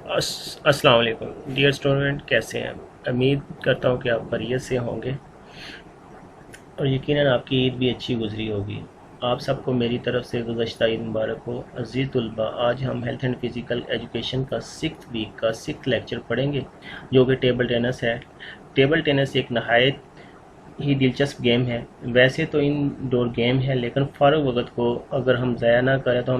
अस्सलाम वालेकुम dear student, कैसे हैं? उम्मीद करता हूँ कि आप खैरियत से होंगे और यकीनन आपकी ईद भी अच्छी गुजरी होगी। आप सबको मेरी तरफ से गुज़श्ता ईद मुबारक हो। अज़ीज़ तलबा, आज हम हेल्थ एंड फिज़िकल एजुकेशन का 6th वीक का 6th लेक्चर पढ़ेंगे, जो कि टेबल टेनिस है। टेबल टेनिस एक नहायत ही दिलचस्प गेम है। वैसे तो इंडोर गेम है, लेकिन फ़ारग वक़्त को अगर हम ज़ाया ना करें तो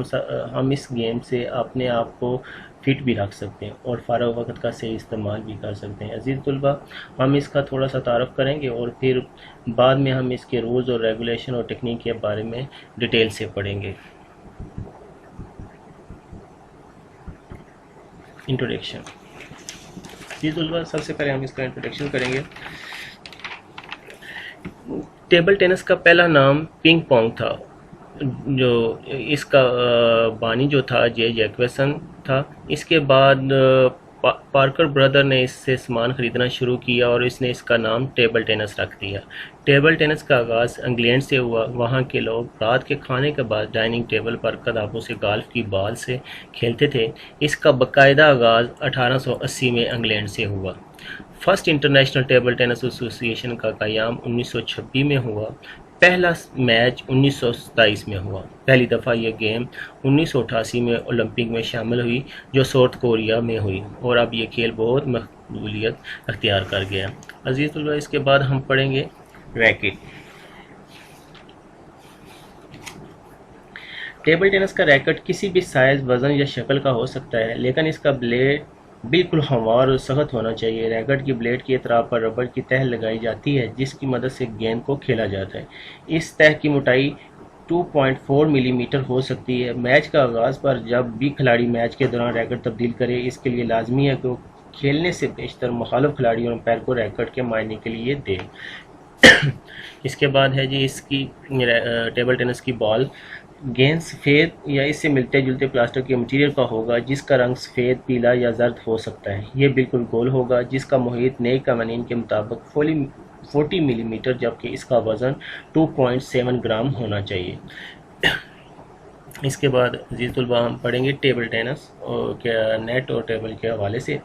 हम इस गेम से अपने आप को फिट भी रख सकते हैं और फ़ारग वक़्त का सही इस्तेमाल भी कर सकते हैं। अज़ीज़ तलबा, हम इसका थोड़ा सा तारफ़ करेंगे और फिर बाद में हम इसके रूल्स और रेगुलेशन और टेक्निक के बारे में डिटेल से पढ़ेंगे। इंट्रोडक्शन। अज़ीज़ तलबा, सबसे पहले हम इसका इंट्रोडक्शन करेंगे। टेबल टेनिस का पहला नाम पिंग पोंग था। जो इसका बानी जो था जे जैक्वेसन था। इसके बाद पार्कर ब्रदर ने इससे सामान ख़रीदना शुरू किया और इसने इसका नाम टेबल टेनिस रख दिया। टेबल टेनिस का आगाज़ इंग्लैंड से हुआ। वहाँ के लोग रात के खाने के बाद डाइनिंग टेबल पर किताबों से गोल्फ की बॉल से खेलते थे। इसका बाकायदा आगाज़ 1880 में इंग्लैंड से हुआ। First international table tennis association का क़याम 1926 में हुआ। पहला मैच 1927 में हुआ। पहली दफ़ा यह गेम 1988 में ओलंपिक में शामिल हुई, जो साउथ कोरिया में हुई, और अब यह खेल बहुत मकबूलियत अख्तियार कर गया। अज़ीज़ तलबा, इसके बाद हम पढ़ेंगे रैकेट। टेबल टेनिस का रैकेट किसी भी साइज़, वज़न या शक्ल का हो सकता है, लेकिन इसका ब्लेड बिल्कुल हमवार और सख्त होना चाहिए। रैकेट की ब्लेड की अतराफ पर रबड़ की तह लगाई जाती है, जिसकी मदद से गेंद को खेला जाता है। इस तह की मोटाई 2.4 मिलीमीटर हो सकती है। मैच का आगाज़ पर जब भी खिलाड़ी मैच के दौरान रैकेट तब्दील करे, इसके लिए लाजमी है कि वो खेलने से बेशतर मुखालिफ खिलाड़ी और अंपायर को रैकेट के मायने के लिए दे। इसके बाद है जी इसकी टेबल टेनिस की बॉल। गेंद सफ़ेद या इससे मिलते जुलते प्लास्टिक के मटीरियल का होगा, जिसका रंग सफ़ेद, पीला या जर्द हो सकता है। ये बिल्कुल गोल होगा, जिसका मुहित नए कवानीन के मुताबिक 40 मिलीमीटर, जबकि इसका वज़न 2.7 ग्राम होना चाहिए। इसके बाद अज़ीज़ तलबा, हम पढ़ेंगे टेबल टेनिस और क्या नेट और टेबल के हवाले से।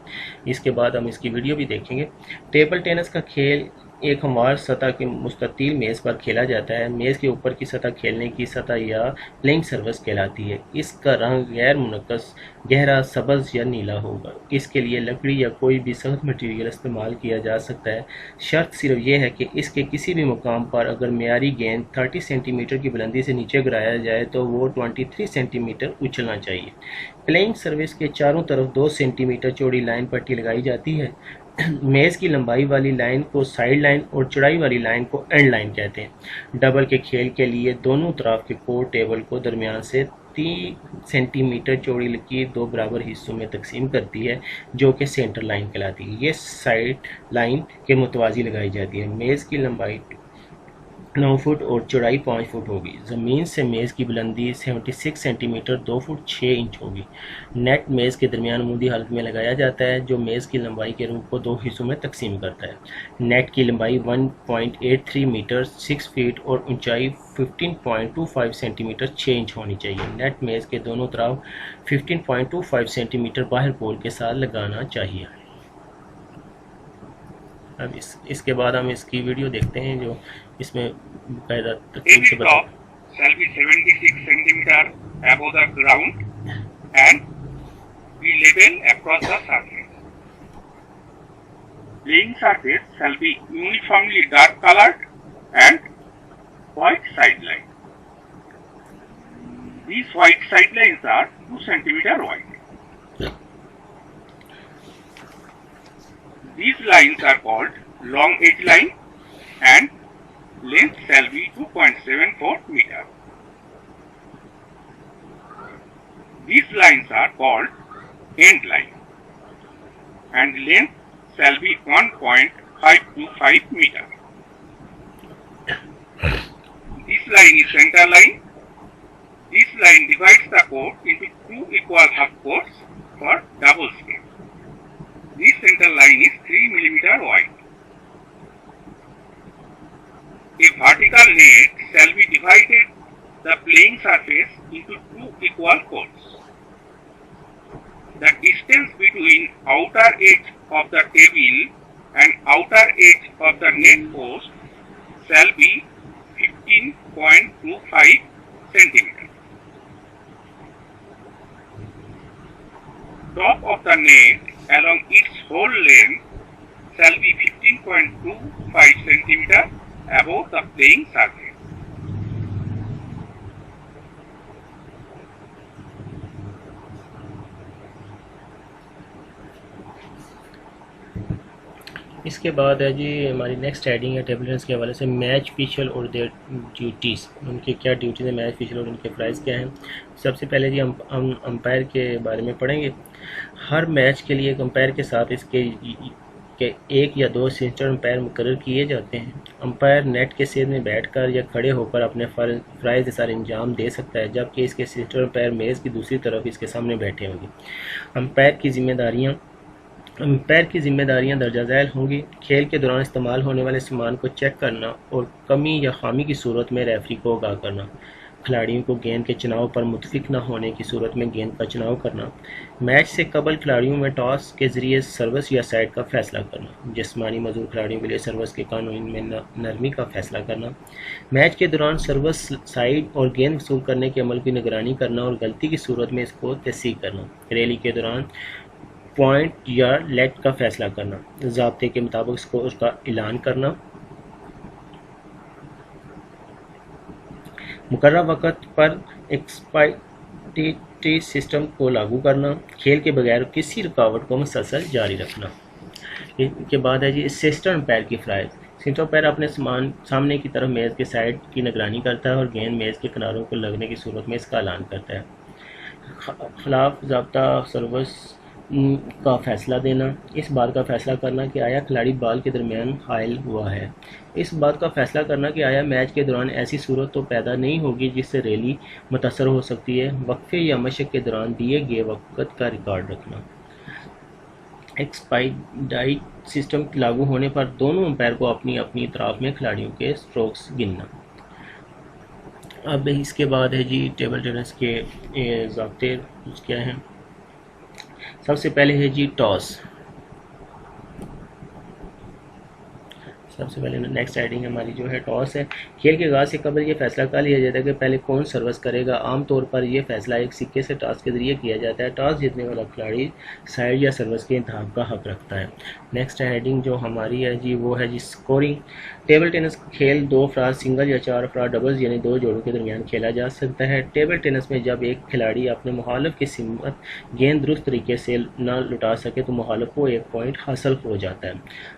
इसके बाद हम इसकी वीडियो भी देखेंगे। टेबल टेनिस का खेल एक हमवार सतह की मुस्ततील मेज़ पर खेला जाता है। मेज़ के ऊपर की सतह खेलने की सतह या प्लेइंग सर्फेस कहलाती है। इसका रंग गैर मुनक्कस गहरा सब्ज़ या नीला होगा। इसके लिए लकड़ी या कोई भी सख्त मटीरियल इस्तेमाल किया जा सकता है। शर्त सिर्फ यह है कि इसके किसी भी मुकाम पर अगर मेयारी गेंद 30 सेंटीमीटर की बुलंदी से नीचे गिराया जाए तो वो 23 सेंटीमीटर उछलना चाहिए। प्लेइंग सर्फेस के चारों तरफ 2 सेंटीमीटर चौड़ी लाइन पट्टी लगाई जाती है। मेज़ की लंबाई वाली लाइन को साइड लाइन और चौड़ाई वाली लाइन को एंड लाइन कहते हैं। डबल के खेल के लिए दोनों तरफ के कोर्ट टेबल को दरमियान से 3 सेंटीमीटर चौड़ी लकीर 2 बराबर हिस्सों में तकसीम करती है, जो कि सेंटर लाइन कहलाती है। ये साइड लाइन के मुतवाज़ी लगाई जाती है। मेज़ की लंबाई 9 फुट और चौड़ाई 5 फुट होगी। ज़मीन से मेज़ की बुलंदी 76 सेंटीमीटर 2 फुट 6 इंच होगी। नेट मेज़ के दरमियान मूदी हालत में लगाया जाता है, जो मेज़ की लंबाई के रूप को 2 हिस्सों में तकसीम करता है। नेट की लंबाई 1.83 मीटर 6 फीट और ऊंचाई 15.25 सेंटीमीटर 6 इंच होनी चाहिए। नेट मेज़ के दोनों तरफ 15.25 सेंटीमीटर बाहर पोल के साथ लगाना चाहिए। अब इसके बाद हम इसकी वीडियो देखते हैं, जो इसमें बाकायदा तरतीब से top shall be 76 centimeter above the ground and be level across the surface. Playing surface shall be uniformly dark colored and white sideline. These white sidelines are 2 centimeter wide. These lines are called long edge line and length shall be 2.74 meter. These lines are called end line and length shall be 1.525 meter. This line is center line. This line divides the court into 2 equal half courts for doubles game. This center line is 3 millimeter wide. A vertical net shall be divided the playing surface into 2 equal courts. The distance between outer edge of the table and outer edge of the net post shall be 15.25 centimeter. Top of the net along its whole length shall be 15.25 centimeter above the playing surface. इसके बाद है जी हमारी next heading है table tennis के हवाले से match पिचल और there duties, उनके क्या ड्यूटीज़ हैं मैच पिचल और उनके प्राइस क्या हैं। सबसे पहले जी हम अंपायर के बारे में पढ़ेंगे। हर मैच के लिए अंपायर के साथ इसके एक या दो असिस्टेंट अंपायर मुकर्रर किए जाते हैं। अंपायर नेट के सेध में बैठकर या खड़े होकर अपने फ़राइज़ सर अंजाम दे सकता है, जबकि इसके असिस्टेंट अंपायर मेज़ की दूसरी तरफ इसके सामने बैठे होंगे। अंपायर की जिम्मेदारियां दर्जा झैल होंगी। खेल के दौरान इस्तेमाल होने वाले सामान को चेक करना और कमी या खामी की सूरत में रेफरी को आगाह करना, खिलाड़ियों को गेंद के चुनाव पर मुतफिक न होने की सूरत में गेंद का चुनाव करना, मैच से कबल खिलाड़ियों में टॉस के जरिए सर्विस या साइड का फैसला करना, जिस्मानी मजदूर खिलाड़ियों के लिए सर्विस के कानून में नरमी का फैसला करना, मैच के दौरान सर्विस साइड और गेंद वसूल करने के अमल की निगरानी करना और गलती की सूरत में इसको तस्दीक करना, रैली के दौरान पॉइंट या लेग का फैसला करना, ज़ाब्ते के मुताबिक स्कोर का ऐलान करना, मुकर्रर वक़्त पर एक्सपायरी सिस्टम को लागू करना, खेल के बगैर किसी रुकावट को मुसलसल जारी रखना। इसके बाद है जी असिस्टेंट अंपायर की फ़राइज़। असिस्टेंट अंपायर अपने सामने की तरफ मेज़ के साइड की निगरानी करता है और गेंद मेज़ के किनारों को लगने की सूरत में इसका ऐलान करता है। खिलाफ ज़ाब्ता सर्विस का फैसला देना, इस बात का फैसला करना कि आया खिलाड़ी बॉल के दरमियान हायल हुआ है, इस बात का फैसला करना कि आया मैच के दौरान ऐसी सूरत तो पैदा नहीं होगी जिससे रैली मुतासर हो सकती है, वक्फे या मशक के दौरान दिए गए वक़्त का रिकॉर्ड रखना। एक्सपायरी सिस्टम लागू होने पर दोनों अंपायर को अपनी अपनी तरफ में खिलाड़ियों के स्ट्रोक्स गिनना। अब इसके बाद है जी टेबल टेनिस के ज़ाब्ते क्या हैं। सबसे पहले है जी टॉस। सबसे पहले नेक्स्ट हेडिंग हमारी जो है टॉस है। खेल के आगाज़ से कबल ये फैसला कर लिया जाता है कि पहले कौन सर्विस करेगा। आमतौर पर यह फैसला एक सिक्के से टॉस के जरिए किया जाता है। टॉस जीतने वाला खिलाड़ी साइड या सर्विस के इंतखाब का हक रखता है। नेक्स्ट हेडिंग जो हमारी है जी वो है जी स्कोरिंग। टेबल टेनिस खेल दो अफराद सिंगल या चार अफराद डबल्स यानी दो जोड़ों के दरमियान खेला जा सकता है। टेबल टेनिस में जब एक खिलाड़ी अपने मुखालिफ की सिमत गेंद दुरुस्त तरीके से न लुटा सके तो मुखालिफ को एक पॉइंट हासिल हो जाता है।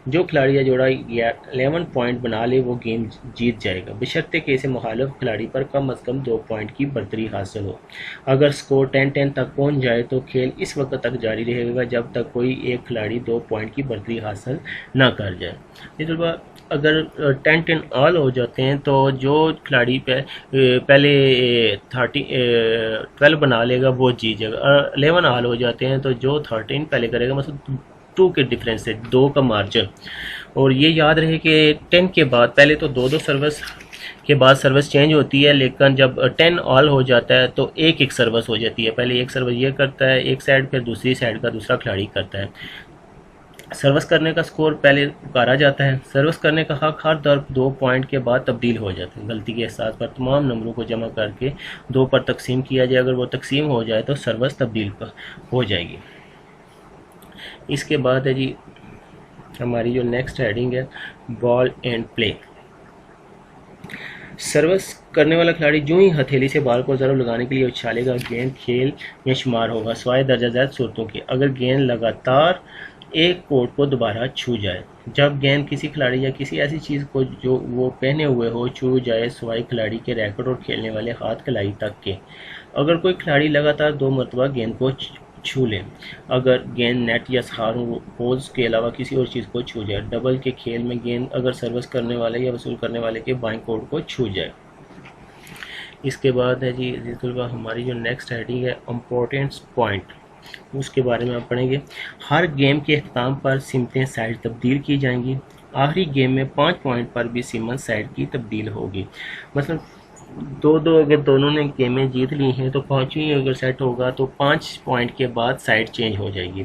जो खिलाड़ी या जोड़ा 11 पॉइंट बना ले वो गेम जीत जाएगा, बशर्ते कि इसे मुखालिफ खिलाड़ी पर कम अज़ कम 2 पॉइंट की बरतरी हासिल हो। अगर स्कोर 10-10 तक पहुंच जाए तो खेल इस वक्त तक जारी रहेगा जब तक कोई एक खिलाड़ी 2 पॉइंट की बरतरी हासिल ना कर जाए। अगर 10-10 ऑल हो जाते हैं तो जो खिलाड़ी पहले 12 बना लेगा वो जीत जाएगा। 11 ऑल हो जाते हैं तो जो 13 पहले करेगा, मतलब 2 के डिफरेंस से 2 का मार्जिन। और ये याद रहे कि 10 के बाद पहले तो 2-2 सर्विस के बाद सर्विस चेंज होती है, लेकिन जब 10 ऑल हो जाता है तो एक सर्विस हो जाती है। पहले एक सर्विस ये करता है एक साइड, फिर दूसरी साइड का दूसरा खिलाड़ी करता है। सर्विस करने का स्कोर पहले पुकारा जाता है। सर्विस करने का हक हर दर 2 पॉइंट के बाद तब्दील हो जाता है। गलती के एहसास पर तमाम नंबरों को जमा करके 2 पर तकसीम किया जाए। अगर वो तकसीम हो जाए तो सर्विस तब्दील हो जाएगी। इसके बाद है जी हमारी जो नेक्स्ट हेडिंग है बॉल एंड प्ले। सर्विस करने वाला खिलाड़ी जो ही हथेली से बॉल को ज़रूर लगाने के लिए उछालेगा, गेंद खेल में शुमार होगा सिवाय दर्जा ज़ैद सूरतों की। अगर गेंद लगातार एक कोर्ट को दोबारा छू जाए, जब गेंद किसी खिलाड़ी या किसी ऐसी चीज़ को जो वो पहने हुए हो छू जाए सिवाय खिलाड़ी के रैकेट और खेलने वाले हाथ कलाई तक के। अगर कोई खिलाड़ी लगातार 2 मरतबा गेंद को छू लें, अगर गेंद नेट या होल्स के अलावा किसी और चीज़ को छू जाए। डबल के खेल में गेंद अगर सर्विस करने वाले या वसूल करने वाले के बाएं कोर्ट को छू जाए। इसके बाद है जी हमारी जो नेक्स्ट हेडिंग है इम्पोर्टेंस पॉइंट, उसके बारे में आप पढ़ेंगे। हर गेम के अख्ताम पर सिमतें साइड तब्दील की जाएंगी। आखिरी गेम में 5 पॉइंट पर भी सिमत साइड की तब्दील होगी। मतलब 2-2 अगर दोनों ने गेमें जीत ली हैं तो पाँचवीं अगर सेट होगा तो 5 पॉइंट के बाद साइड चेंज हो जाएगी।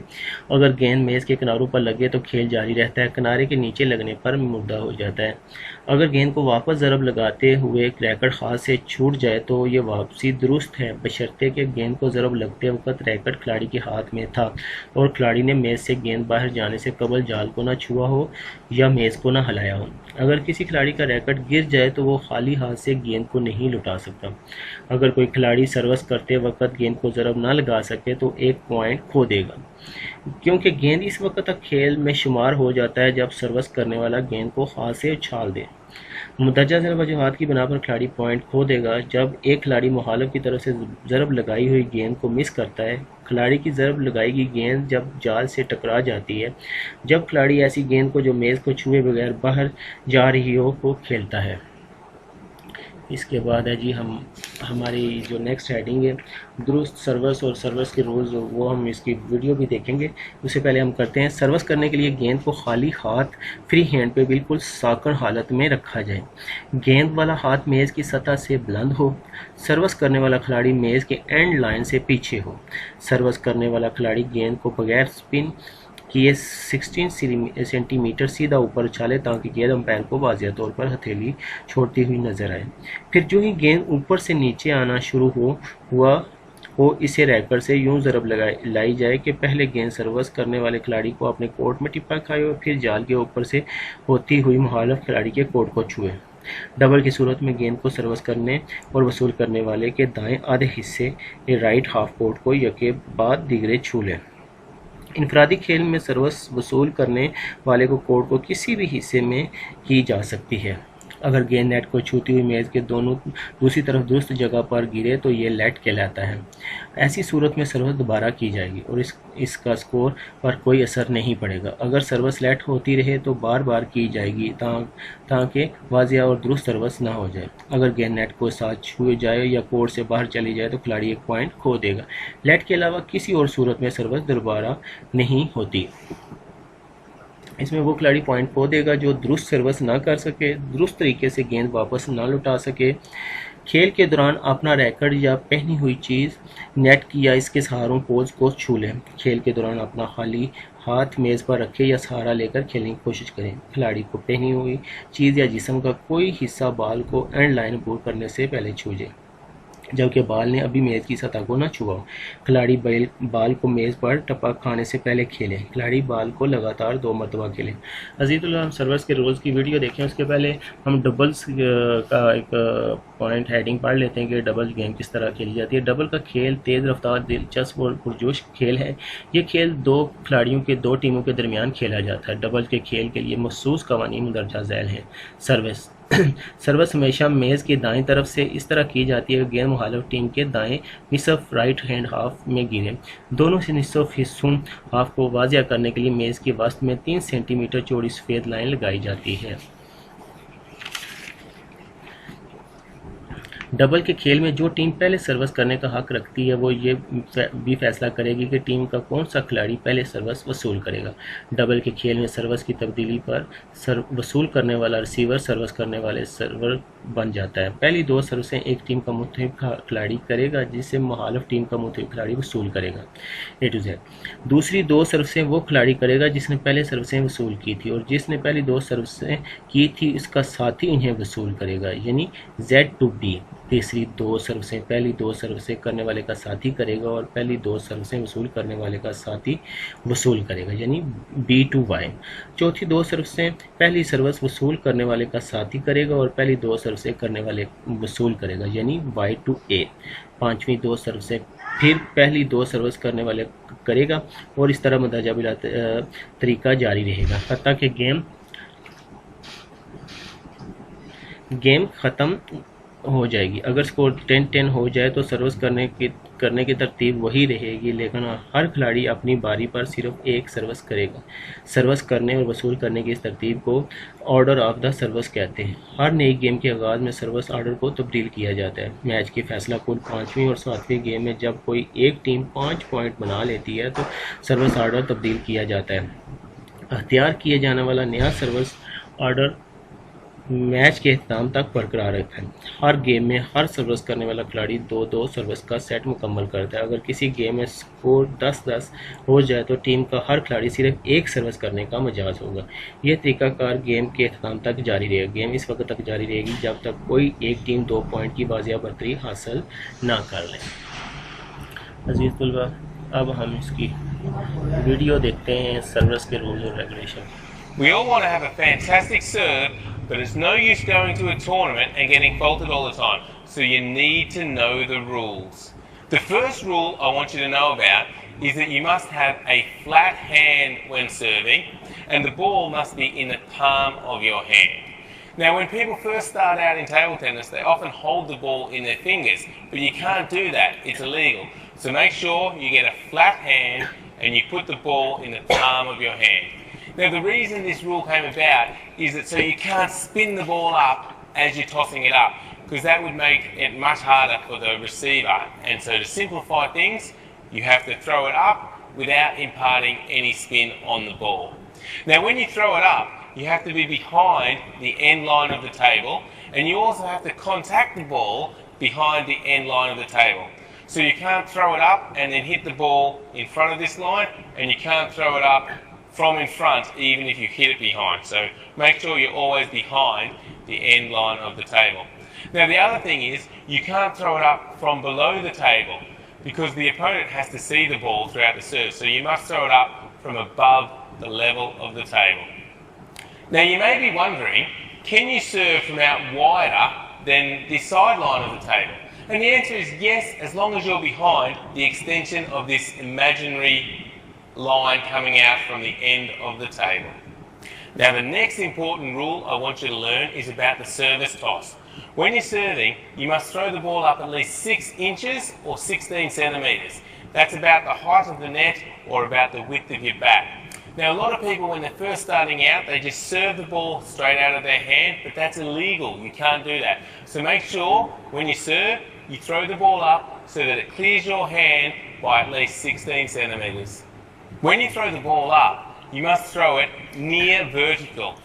अगर गेंद मेज़ के किनारों पर लगे तो खेल जारी रहता है, किनारे के नीचे लगने पर मुद्दा हो जाता है। अगर गेंद को वापस ज़रब लगाते हुए रैकेट हाथ से छूट जाए तो ये वापसी दुरुस्त है, बशर्ते कि गेंद को ज़रब लगते वक्त रैकेट खिलाड़ी के हाथ में था और खिलाड़ी ने मेज़ से गेंद बाहर जाने से कबल जाल को न छुआ हो या मेज़ को न हिलाया हो। अगर किसी खिलाड़ी का रैकेट गिर जाए तो वो खाली हाथ से गेंद को नहीं लुटा सकता। अगर कोई खिलाड़ी सर्विस करते वक्त गेंद को ज़रब न लगा सके तो 1 पॉइंट खो देगा, क्योंकि गेंद इस वक्त तक खेल में शुमार हो जाता है जब सर्विस करने वाला गेंद को हाथ से उछाल दे। मुंदरजा वजूहात की बिना पर खिलाड़ी पॉइंट खो देगा जब एक खिलाड़ी मुखालिफ की तरफ से ज़रब लगाई हुई गेंद को मिस करता है। खिलाड़ी की ज़रब लगाई गई गेंद जब जाल से टकरा जाती है, जब खिलाड़ी ऐसी गेंद को जो मेज़ को छुए बगैर बाहर जा रही हो को खेलता है। इसके बाद है जी हमारी जो नेक्स्ट हेडिंग है दुरुस्त सर्विस और सर्विस के रूल्स, वो हम इसकी वीडियो भी देखेंगे। उससे पहले हम करते हैं सर्विस करने के लिए गेंद को खाली हाथ फ्री हैंड पे बिल्कुल साकड़ हालत में रखा जाए। गेंद वाला हाथ मेज़ की सतह से बुलंद हो। सर्विस करने वाला खिलाड़ी मेज़ के एंड लाइन से पीछे हो। सर्विस करने वाला खिलाड़ी गेंद को बगैर स्पिन किए 16 सेंटीमीटर सीधा ऊपर उछाले ताकि गेंद अंपायर को वाज़ेह तौर पर हथेली छोड़ती हुई नजर आए। फिर जो ही गेंद ऊपर से नीचे आना शुरू हुआ हो इसे रैकेट से यूं ज़रब लाई जाए कि पहले गेंद सर्विस करने वाले खिलाड़ी को अपने कोर्ट में टिप्पा खाए और फिर जाल के ऊपर से होती हुई मुखालिफ खिलाड़ी के कोर्ट को छुए। डबल की सूरत में गेंद को सर्विस करने और वसूल करने वाले के दाएं आधे हिस्से राइट हाफ कोर्ट को यके बाद दीगरे छू लें। इनफरादी खेल में सर्विस वसूल करने वाले को कोर्ट को किसी भी हिस्से में की जा सकती है। अगर गेंद नेट को छूती हुई मेज़ के दूसरी तरफ दुरुस्त जगह पर गिरे तो ये लेट कहलाता है। ऐसी सूरत में सर्विस दोबारा की जाएगी और इसका स्कोर पर कोई असर नहीं पड़ेगा। अगर सर्विस लेट होती रहे तो बार बार की जाएगी ताकि वाज़ेह और दुरुस्त सर्विस ना हो जाए। अगर गेंद नेट को साथ छुए जाए या कोर्ट से बाहर चली जाए तो खिलाड़ी 1 पॉइंट खो देगा। लेट के अलावा किसी और सूरत में सर्विस दोबारा नहीं होती। इसमें वो खिलाड़ी पॉइंट खो देगा जो दुरुस्त सर्विस ना कर सके, दुरुस्त तरीके से गेंद वापस ना लौटा सके, खेल के दौरान अपना रैकेट या पहनी हुई चीज़ नेट की या इसके सहारों पोल्स को छू लें, खेल के दौरान अपना खाली हाथ मेज़ पर रखे या सहारा लेकर खेलने की कोशिश करें, खिलाड़ी को पहनी हुई चीज़ या जिस्म का कोई हिस्सा बाल को एंड लाइन पूर करने से पहले छू जाए जबकि बाल ने अभी मेज़ की सतह को न छुआ हो। खिलाड़ी बाल को मेज़ पर टपक खाने से पहले खेलें। खिलाड़ी बाल को लगातार 2 मरतबा खेलें। अजीज़ुल्लाह, हम सर्विस के रूल्स की वीडियो देखें उसके पहले हम डबल्स का एक पॉइंट हेडिंग पढ़ लेते हैं कि डबल गेम किस तरह खेली जाती है। डबल का खेल तेज़ रफ्तार, दिलचस्प और पुरजोश खेल है। ये खेल 2 खिलाड़ियों के 2 टीमों के दरमियान खेला जाता है। डबल के खेल के लिए मखसूस कवानीन दर्जा झैल हैं। सर्विस सर्विस हमेशा मेज़ की दाएं तरफ से इस तरह की जाती है कि गेंद मुखालिफ टीम के दाएं निसफ राइट हैंड हाफ में गिरे। दोनों से निसफ हिस्सों हाफ को वाज़ेह करने के लिए मेज़ के वस्त में 3 सेंटीमीटर चौड़ी सफ़ेद लाइन लगाई जाती है। डबल के खेल में जो टीम पहले सर्विस करने का हक रखती है वो ये भी फैसला करेगी कि टीम का कौन सा खिलाड़ी पहले सर्विस वसूल करेगा। डबल के खेल में सर्विस की तब्दीली पर वसूल करने वाला रिसीवर सर्विस करने वाले सर्वर बन जाता है। पहली 2 सर्विसें एक टीम का मुख्तलिफ खिलाड़ी करेगा जिससे मुखालिफ टीम का मुख्तलिफ खिलाड़ी वसूल करेगा। ए टू जेड। दूसरी 2 सर्विसें वो खिलाड़ी करेगा जिसने पहले सर्विसें वसूल की थी और जिसने पहली 2 सर्विसें की थी इसका साथी उन्हें वसूल करेगा, यानी जेड टू बी। तीसरी 2 सर्विसें पहली 2 सर्विसें करने वाले का साथी करेगा और पहली 2 सर्विसें वसूल करने वाले का साथी वसूल करेगा, यानी बी टू वाई। चौथी 2 सर्विसें पहली सर्विस वसूल करने वाले का साथी करेगा और पहली 2 सर्विसें करने वाले वसूल करेगा, यानी वाई टू ए। पांचवी 2 सर्विसें फिर पहली 2 सर्विस करने वाले करेगा और इस तरह मदरजा बिला तरीका जारी रहेगा हत्ता कि गेम ख़त्म हो जाएगी। अगर स्कोर 10-10 हो जाए तो सर्विस करने की तरतीब वही रहेगी, लेकिन हर खिलाड़ी अपनी बारी पर सिर्फ एक सर्विस करेगा। सर्विस करने और वसूल करने की इस तरतीब को ऑर्डर ऑफ द सर्विस कहते हैं। हर नई गेम के आगाज़ में सर्विस ऑर्डर को तब्दील किया जाता है। मैच की फैसला कुल 5वीं और 7वीं गेम में जब कोई एक टीम 5 पॉइंट बना लेती है तो सर्विस ऑर्डर तब्दील किया जाता है। अख्तियार किए जाने वाला नया सर्विस ऑर्डर मैच के अख्ताम तक बरकरार रखें। हर गेम में हर सर्विस करने वाला खिलाड़ी दो दो सर्विस का सेट मुकम्मल करता है। अगर किसी गेम में स्कोर 10-10 हो जाए तो टीम का हर खिलाड़ी सिर्फ एक सर्विस करने का मजाज होगा। यह तरीकाकार गेम के अख्ताम तक जारी रहेगा। गेम इस वक्त तक जारी रहेगी जब तक कोई एक टीम 2 पॉइंट की बाजियाब बरतरी हासिल ना कर ले। अजीज़ तलबा, अब हम इसकी वीडियो देखते हैं सर्विस के रूल्स और regulation. We all want to have a fantastic serve, but it's no use going to a tournament and getting faulted all the time. So you need to know the rules. The first rule I want you to know about is that you must have a flat hand when serving, and the ball must be in the palm of your hand. Now, when people first start out in table tennis, they often hold the ball in their fingers, but you can't do that. It's illegal. So make sure you get a flat hand and you put the ball in the palm of your hand. Now, the reason this rule came about is that so you can't spin the ball up as you're tossing it up, because that would make it much harder for the receiver. And so to simplify things, you have to throw it up without imparting any spin on the ball. Now, when you throw it up, you have to be behind the end line of the table, and you also have to contact the ball behind the end line of the table. So you can't throw it up and then hit the ball in front of this line, and you can't throw it up from in front even if you hit it behind. So make sure you're always behind the end line of the table. Now, the other thing is you can't throw it up from below the table because the opponent has to see the ball throughout the serve. So you must throw it up from above the level of the table. Now, you may be wondering, can you serve from out wider than the sideline of the table? And the answer is yes, as long as you're behind the extension of this imaginary line coming out from the end of the table. Now, the next important rule I want you to learn is about the service toss. When you're serving, you must throw the ball up at least 6 inches or 16 centimetres. That's about the height of the net or about the width of your bat. Now, a lot of people, when they're first starting out, they just serve the ball straight out of their hand, but that's illegal. You can't do that. So make sure when you serve, you throw the ball up so that it clears your hand by at least 16 centimetres. When you throw the ball up, you must throw it near vertical.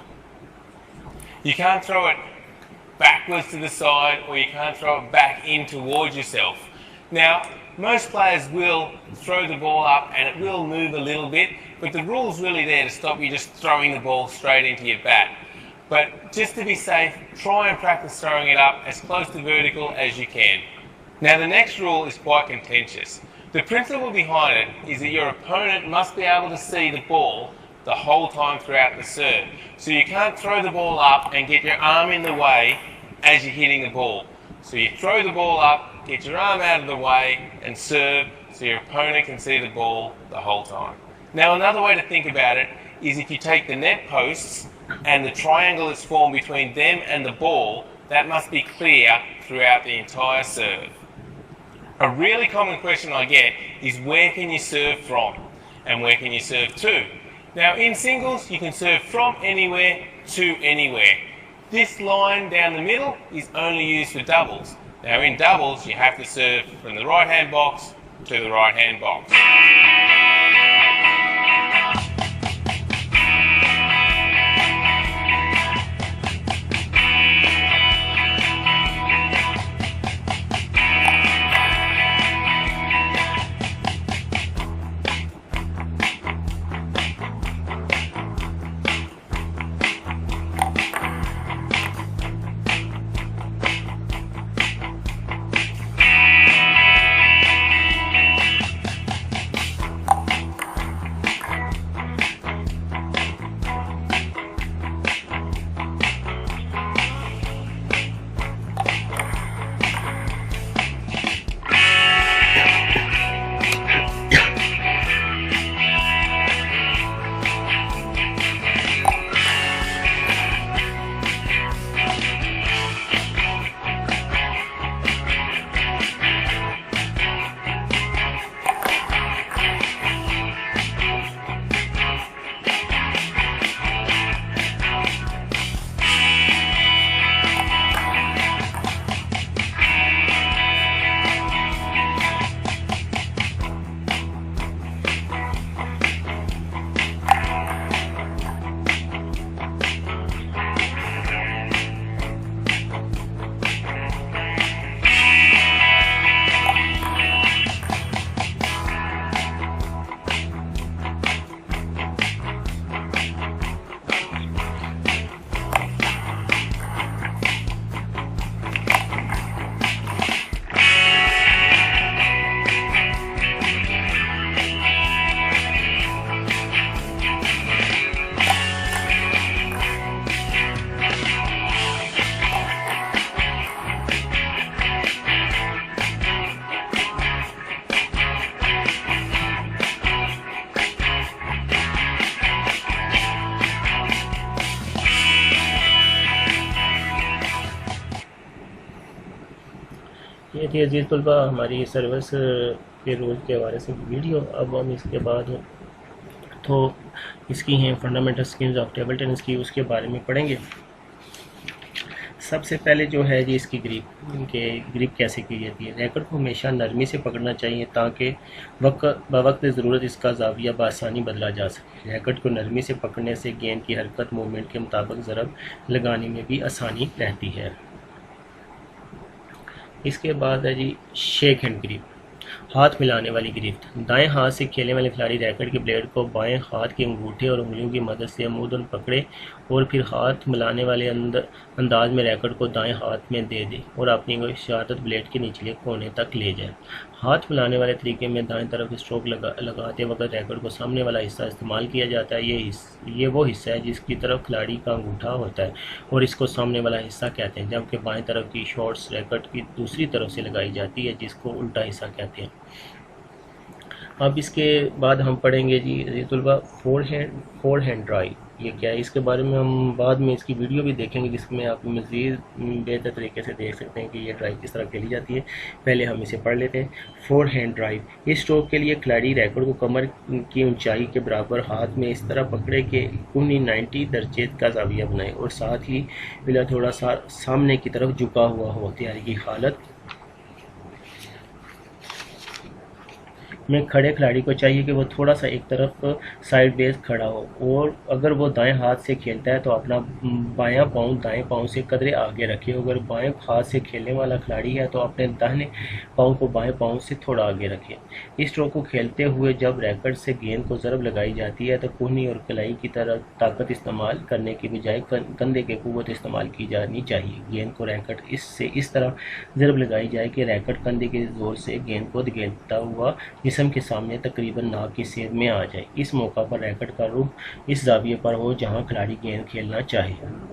You can't throw it backwards to the side, or you can't throw it back in towards yourself. Now, most players will throw the ball up and it will move a little bit, but the rule's really there to stop you just throwing the ball straight into your bat. But just to be safe, try and practice throwing it up as close to vertical as you can. Now, the next rule is quite contentious. The principle behind it is that your opponent must be able to see the ball the whole time throughout the serve. So you can't throw the ball up and get your arm in the way as you're hitting the ball. So you throw the ball up, get your arm out of the way and serve so your opponent can see the ball the whole time. Now, another way to think about it is if you take the net posts and the triangle that's formed between them and the ball, that must be clear throughout the entire serve. A really common question I get is where can you serve from and where can you serve to? Now, in singles, you can serve from anywhere to anywhere. This line down the middle is only used for doubles. Now, in doubles, you have to serve from the right-hand box to the right-hand box. थी अजीज़ तलबा हमारी service के rule के हवाले से video. अब हम इसके बाद तो इसकी हैं fundamental schemes of table tennis की, उसके बारे में पढ़ेंगे। सबसे पहले जो है जी इसकी ग्रिप कैसे की जाती है। रैकेट को हमेशा नरमी से पकड़ना चाहिए ताकि वक्त ज़रूरत इसका जाविया बआसानी बदला जा सके। रैकेट को नरमी से पकड़ने से गेंद की हरकत मूवमेंट के मुताबिक ज़रब लगाने में भी आसानी रहती है। इसके बाद है जी शेक हैंड ग्रिप, हाथ मिलाने वाली गिरफ्त। दाएं हाथ से खेलने वाले खिलाड़ी रैकेट के ब्लेड को बाएं हाथ के अंगूठे और उंगलियों की मदद से अमूदन पकड़े और फिर हाथ मिलाने वाले अंदाज में रैकेट को दाएं हाथ में दे दे और अपनी शहादत ब्लेड के निचले कोने तक ले जाए। हाथ मिलाने वाले तरीके में दाएं तरफ स्ट्रोक लगाते वक्त रैकेट को सामने वाला हिस्सा इस्तेमाल किया जाता है। ये वो हिस्सा है जिसकी तरफ खिलाड़ी का अंगूठा होता है और इसको सामने वाला हिस्सा कहते हैं, जबकि बाएं तरफ की शॉट्स रैकेट की दूसरी तरफ से लगाई जाती है जिसको उल्टा हिस्सा कहते हैं। अब इसके बाद हम पढ़ेंगे जी तलबा फोर हैंड ड्राइव, ये क्या है, इसके बारे में हम बाद में इसकी वीडियो भी देखेंगे जिसमें आप मज़ीद बेहतर तरीके से देख सकते हैं कि ये ड्राइव किस तरह खेली जाती है। पहले हम इसे पढ़ लेते हैं। Four hand drive. इस स्ट्रोक के लिए खिलाड़ी रैकेट को कमर की ऊंचाई के बराबर हाथ में इस तरह पकड़े कि कुनी 90 दर्जे का जाविया बनाए और साथ ही बिला थोड़ा सा सामने की तरफ झुका हुआ हो। तैयारी की हालत में खड़े खिलाड़ी को चाहिए कि वो थोड़ा सा एक तरफ साइड बेस खड़ा हो और अगर वो दाएं हाथ से खेलता है तो अपना बायां पाँव दाएं पाँव से कदरे आगे रखे। अगर बाएं हाथ से खेलने वाला खिलाड़ी है तो अपने दाहिने पाँव को बाएं पाँव से थोड़ा आगे रखे। इस स्ट्रोक को खेलते हुए जब रैकेट से गेंद को ज़रब लगाई जाती है तो कूहनी और कलाई की तरह ताकत इस्तेमाल करने की बजाय कंधे की कुव्वत इस्तेमाल की जानी चाहिए। गेंद को रैकेट इस तरह ज़रब लगाई जाए कि रैकेट कंधे के ज़ोर से गेंद को धकेलता हुआ जिस्म के सामने तकरीबन नाक की सेध में आ जाए। इस मौका पर रैकेट का रुख इस जाविये पर हो जहां खिलाड़ी गेंद खेलना चाहे।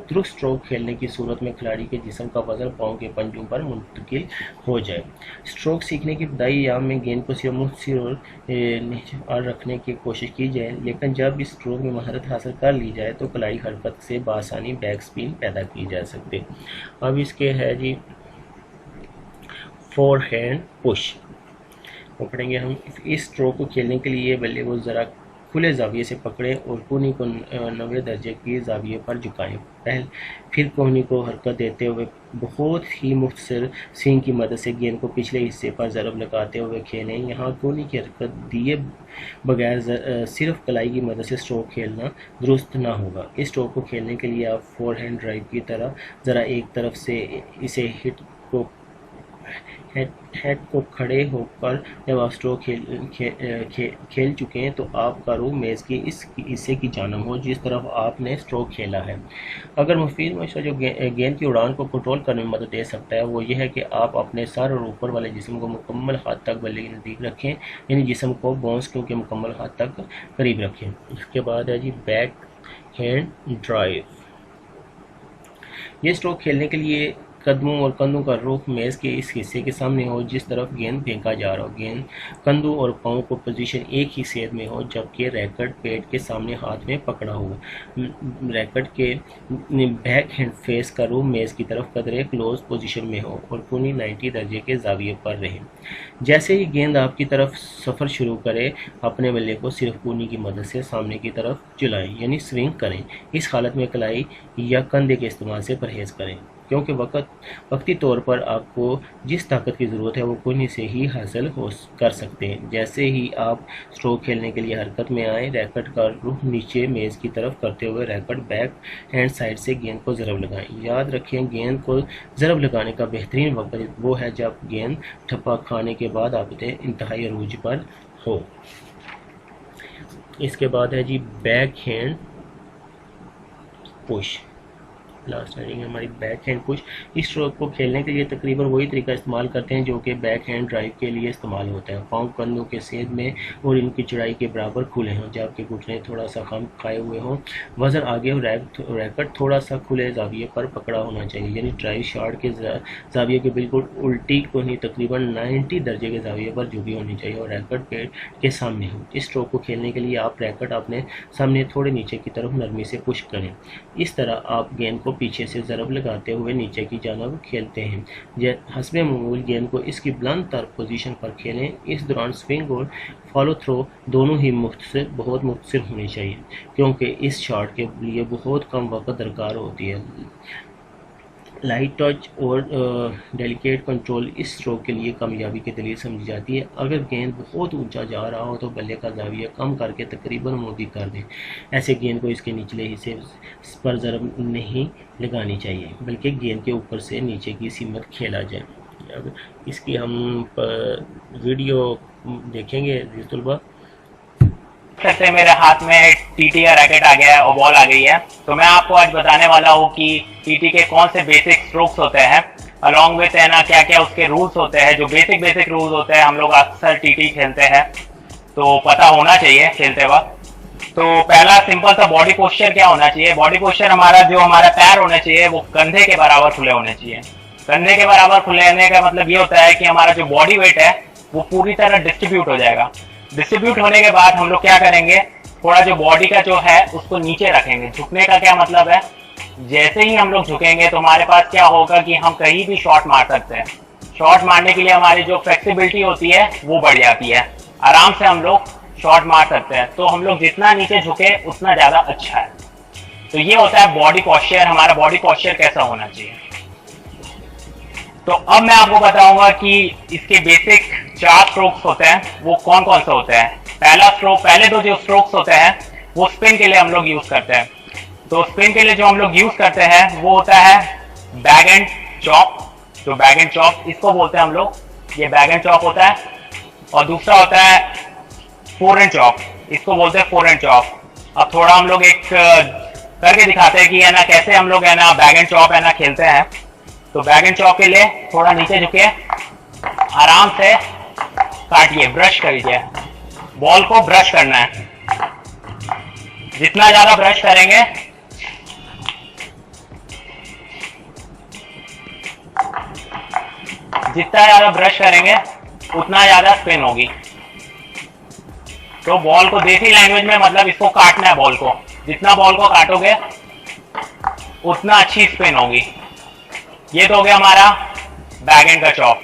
दुरुस्त स्ट्रोक खेलने की सूरत में खिलाड़ी के जिस्म का वजन पाँव के पंजों पर मुंतकिल हो जाए। स्ट्रोक सीखने की इब्तदाई याम में गेंद को सिर्फ मुंह सिर और रखने की कोशिश की जाए, लेकिन जब इस स्ट्रोक में महारत हासिल कर ली जाए तो कलाई हरकत से बआसानी बैक स्पिन पैदा की जा सकती। अब इसके है जी फोर हैंड पुश पकड़ेंगे हम। इस स्ट्रोक को खेलने के लिए बल्ले को ज़रा खुले जाविये से पकड़ें और कोहनी को 90 दर्जे की जाविये पर झुकाएं। फिर कोहनी को हरकत देते हुए बहुत ही मुख्तसर स्विंग की मदद से गेंद को पिछले हिस्से पर ज़रब लगाते हुए खेलें। यहाँ कोहनी की हरकत दिए बगैर सिर्फ कलाई की मदद से स्ट्रोक खेलना दुरुस्त ना होगा। इस स्ट्रोक को खेलने के लिए आप फोर हैंड ड्राइव की तरह ज़रा एक तरफ से इसे हेड को खड़े होकर जब आप स्ट्रोक खेल चुके हैं तो आपका रुख मेज़ के इस हिस्से की जानब हो जिस तरफ आपने स्ट्रोक खेला है। अगर मुफीद मशवरा जो गेंद की उड़ान को कंट्रोल करने में मदद दे सकता है वो यह है कि आप अपने सर और ऊपर वाले जिस्म को मुकम्मल हद तक बल्ले के नज़दीक रखें, यानी जिस्म को बाउंस के मुकम्मल हद तक करीब रखें। इसके बाद है जी बैक हैंड ड्राइव। ये स्ट्रोक खेलने के लिए कदमों और कंधों का रुख मेज़ के इस हिस्से के सामने हो जिस तरफ गेंद फेंका जा रहा हो। गेंद कंधों और पाँव को पोजीशन एक ही सेध में हो जबकि रैकेट पेट के सामने हाथ में पकड़ा हो। रैकेट के बैक हैंड फेस का रुख मेज़ की तरफ कदरे क्लोज पोजीशन में हो और कूनी 90 दर्जे के जाविये पर रहे। जैसे ही गेंद आपकी तरफ सफ़र शुरू करे अपने बल्ले को सिर्फ कूनी की मदद से सामने की तरफ चलाएं, यानी स्विंग करें। इस हालत में कलाई या कंधे के इस्तेमाल से परहेज़ करें क्योंकि वक्ती तौर पर आपको जिस ताकत की ज़रूरत है वो कूनी से ही हासिल कर सकते हैं। जैसे ही आप स्ट्रोक खेलने के लिए हरकत में आए रैकेट का रुख नीचे मेज़ की तरफ करते हुए रैकेट बैक हैंड साइड से गेंद को ज़रब लगाएं। याद रखें गेंद को ज़रब लगाने का बेहतरीन वक्त वो है जब गेंद ठप्पा खाने के बाद आप इंतहाई अरूज पर हो। इसके बाद है G back hand push. Last heading हमारी बैक हैंड पुश। इस स्ट्रोक को खेलने के लिए तकरीबन वही तरीका इस्तेमाल करते हैं जो कि बैक हैंड ड्राइव के लिए इस्तेमाल होता है। पाँव कंधों के सेध में और इनकी चौड़ाई के बराबर खुले हों जबकि घुटने थोड़ा सा कम खाए हुए हों। वजन आगे और रैकेट थोड़ा सा खुले जाविये पर पकड़ा होना चाहिए, यानी ड्राइव शॉट के जाविये के बिल्कुल उल्टी कोहनी तकरीबन 90 दर्जे के जाविये पर झुकी होनी चाहिए और रैकेट पेट के सामने हो। इस स्ट्रोक को खेलने के लिए आप रैकेट अपने सामने थोड़े नीचे की तरफ नरमी से पुश करें। इस तरह आप गेंद को पीछे से ज़रब लगाते हुए नीचे की जानब खेलते हैं। हस्बे मामूल गेंद को इसकी बुलंद तर पोजीशन पर खेलें। इस दौरान स्विंग और फॉलो थ्रो दोनों ही बहुत मुख्तसर होनी चाहिए, क्योंकि इस शॉट के लिए बहुत कम वक्त दरकार होती है। लाइट टच और डेलिकेट कंट्रोल इस स्ट्रोक के लिए कामयाबी की दलील समझी जाती है। अगर गेंद बहुत ऊंचा जा रहा हो तो बल्ले का जाविया कम करके तकरीबन मोदी कर दें। ऐसे गेंद को इसके निचले हिस्से पर ज़रब नहीं लगानी चाहिए, बल्कि गेंद के ऊपर से नीचे की सीमत खेला जाए। अब इसकी हम वीडियो देखेंगे तलबा। सकते मेरे हाथ में टीटी का रैकेट आ गया है और बॉल आ गई है, तो मैं आपको आज बताने वाला हूँ कि टीटी के कौन से बेसिक स्ट्रोक्स होते हैं, अलॉन्ग विथ है ना क्या क्या उसके रूल्स होते हैं। जो बेसिक रूल्स होते हैं हम लोग अक्सर टीटी खेलते हैं तो पता होना चाहिए खेलते वक्त। तो पहला सिंपल सा बॉडी पोस्चर क्या होना चाहिए। बॉडी पोस्चर हमारा पैर होना चाहिए वो कंधे के बराबर खुले होने चाहिए। कंधे के बराबर खुले होने का मतलब ये होता है कि हमारा जो बॉडी वेट है वो पूरी तरह डिस्ट्रीब्यूट हो जाएगा। डिस्ट्रीब्यूट होने के बाद हम लोग क्या करेंगे, थोड़ा जो बॉडी का जो है उसको नीचे रखेंगे। झुकने का क्या मतलब है, जैसे ही हम लोग झुकेंगे तो हमारे पास क्या होगा कि हम कहीं भी शॉट मार सकते हैं। शॉट मारने के लिए हमारी जो फ्लेक्सिबिलिटी होती है वो बढ़ जाती है, आराम से हम लोग शॉट मार सकते हैं। तो हम लोग जितना नीचे झुके उतना ज्यादा अच्छा है। तो ये होता है बॉडी पॉस्चर, हमारा बॉडी पॉस्चर कैसा होना चाहिए। तो अब मैं आपको बताऊंगा कि इसके बेसिक 4 स्ट्रोक्स होते हैं वो कौन कौन से होते हैं। पहले दो जो स्ट्रोक्स होते हैं वो स्पिन के लिए हम लोग यूज करते हैं। तो स्पिन के लिए जो हम लोग यूज करते हैं वो होता है बैग एंड चॉप। जो बैग एंड चॉप इसको बोलते हैं हम लोग, ये बैग एंड चॉप होता है। और दूसरा होता है फोर एंड चॉप, इसको बोलते हैं फोर एंड चॉप। अब थोड़ा हम लोग एक करके दिखाते हैं कि है ना कैसे हम लोग है ना बैग एंड चॉप है ना खेलते हैं। तो बैग एंड चॉप के लिए थोड़ा नीचे झुके, आराम से काटिए, ब्रश करिए, बॉल को ब्रश करना है। जितना ज्यादा ब्रश करेंगे उतना ज्यादा स्पिन होगी। तो बॉल को देसी लैंग्वेज में मतलब इसको काटना है बॉल को, जितना बॉल को काटोगे उतना अच्छी स्पिन होगी। ये तो हो गया हमारा बैक एंड का चॉप।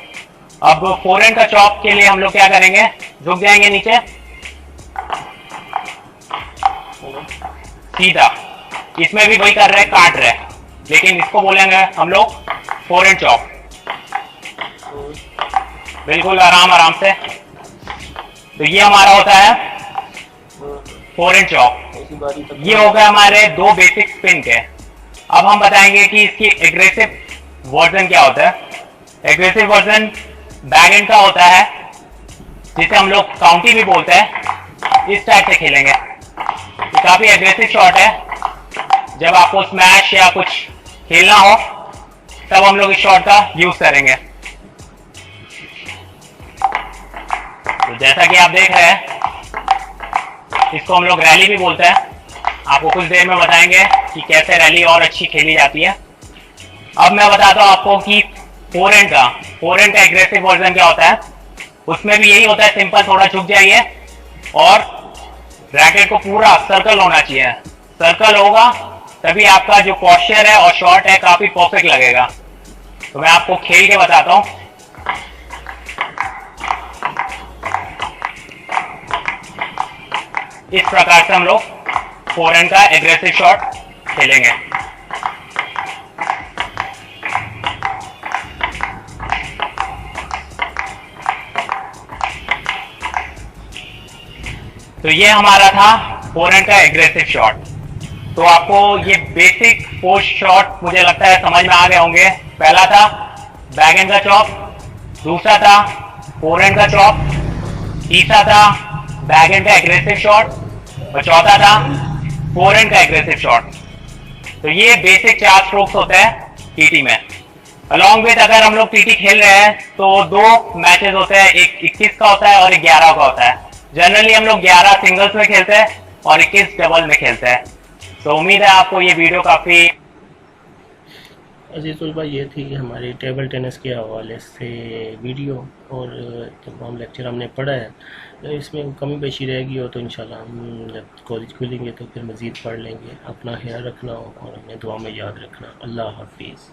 अब फोर एंड का चॉप के लिए हम लोग क्या करेंगे, झुक जाएंगे नीचे सीधा। इसमें भी वही कर रहे हैं, काट रहे हैं, लेकिन इसको बोलेंगे हम लोग फोर एंड चॉप। बिल्कुल आराम से। तो ये हमारा होता है फोर एंड चॉप। ये हो गए हमारे 2 बेसिक स्पिन के। अब हम बताएंगे कि इसकी एग्रेसिव वर्जन क्या होता है। एग्रेसिव वर्जन बैक एंड का होता है, जिसे हम लोग काउंटी भी बोलते हैं। इस टाइप से खेलेंगे, ये काफी एग्रेसिव शॉट है। जब आपको स्मैश या कुछ खेलना हो तब हम लोग इस शॉट का यूज करेंगे। तो जैसा कि आप देख रहे हैं, इसको हम लोग रैली भी बोलते हैं। आपको कुछ देर में बताएंगे कि कैसे रैली और अच्छी खेली जाती है। अब मैं बताता हूं आपको कि फोर एंड का एग्रेसिव वर्जन क्या होता है। उसमें भी यही होता है, सिंपल, थोड़ा झुक जाइए और रैकेट को पूरा सर्कल होना चाहिए। सर्कल होगा तभी आपका जो पोस्चर है और शॉट है काफी परफेक्ट लगेगा। तो मैं आपको खेल के बताता हूं। इस प्रकार से हम लोग फोर एंड का एग्रेसिव शॉट खेलेंगे। तो ये हमारा था फोर एंड का एग्रेसिव शॉट। तो आपको ये बेसिक पोस्ट शॉट मुझे लगता है समझ में आ गए होंगे। पहला था बैक एंड का चॉप, दूसरा था फोर एंड का चॉप, तीसरा था बैक एंड का एग्रेसिव शॉट और चौथा था फोर एंड का एग्रेसिव शॉट। तो ये बेसिक 4 स्ट्रोक्स होते हैं टीटी में। अलॉन्ग विद अगर हम लोग टीटी खेल रहे हैं तो 2 मैचेस होते हैं, एक 21 का होता है और एक 11 का होता है। जनरली हम लोग 11 सिंगल्स में खेलते हैं और 21 डबल में खेलते हैं। तो उम्मीद है आपको ये वीडियो काफी अजीज़ुल भाई, ये थी हमारी टेबल टेनिस के हवाले से वीडियो, और तमाम लेक्चर हमने पढ़ा है। तो इसमें कमी पेशी रहेगी हो तो इंशाल्लाह हम जब कॉलेज खुलेंगे तो फिर मज़ीद पढ़ लेंगे। अपना ख्याल रखना और हमें दुआ में याद रखना। अल्लाह हाफिज़।